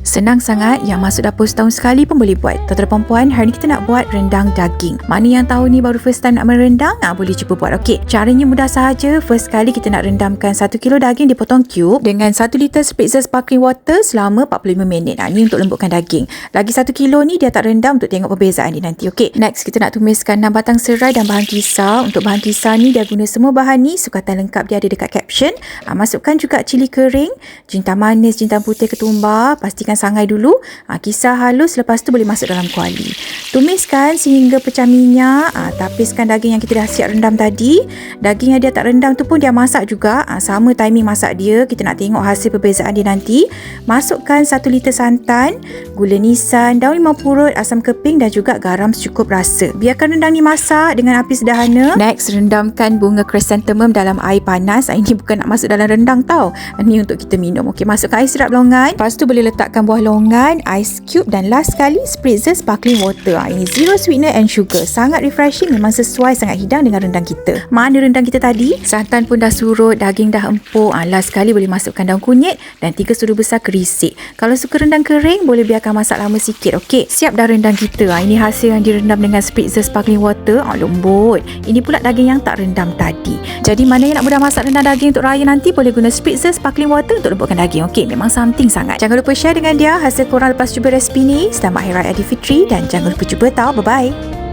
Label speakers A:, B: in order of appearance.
A: Senang sangat, yang masuk dapur setahun sekali pun boleh buat. Tuan-tuan perempuan, hari ni kita nak buat rendang daging. Mana yang tahu ni baru first time nak merendang, boleh cuba buat. Okey, caranya mudah sahaja. First kali kita nak rendamkan 1 kilo daging dipotong cube dengan 1 liter spritzer sparkling water selama 45 minit. Ni untuk lembutkan daging. Lagi 1 kilo ni dia tak rendam, untuk tengok perbezaan dia nanti. Okey, next kita nak tumiskan 6 batang serai dan bahan kisar. Untuk bahan kisar ni dia guna semua bahan ni, sukatan lengkap dia ada dekat caption. Masukkan juga cili kering, jintan manis, jintan putih, ketumbar. Pastikan sangai dulu. Kisar halus, lepas tu boleh masuk dalam kuali. Tumiskan sehingga pecah minyak. Tapiskan daging yang kita dah siap rendam tadi. Daging yang dia tak rendam tu pun dia masak juga. Sama timing masak dia. Kita nak tengok hasil perbezaan dia nanti. Masukkan 1 liter santan, gula nisan, daun limau purut, asam keping dan juga garam secukup rasa. Biarkan rendang ni masak dengan api sederhana. Next, rendamkan bunga chrysanthemum dalam air panas. Ini bukan nak masuk dalam rendang tau. Ini untuk kita minum. Okey, masukkan air sirap longan. Lepas tu boleh letakkan buah longan, ice cube dan last sekali spritzer sparkling water. Ini zero sweetener and sugar. Sangat refreshing, memang sesuai, sangat hidang dengan rendang kita. Mana rendang kita tadi? Santan pun dah surut, daging dah empuk. Last sekali boleh masukkan daun kunyit dan 3 sudu besar kerisik. Kalau suka rendang kering, boleh biarkan masak lama sikit. Okey, siap dah rendang kita. Ini hasil yang direndam dengan spritzer sparkling water. Lembut. Ini pula daging yang tak rendam tadi. Jadi mana yang nak mudah masak rendang daging untuk raya nanti, boleh guna spritzer sparkling water untuk lembutkan daging. Okey, memang something sangat. Jangan lupa share dengan dia hasil korang lepas cuba resipi ni. Selamat Hari Raya Aidilfitri dan jangan lupa cuba tau. Bye-bye.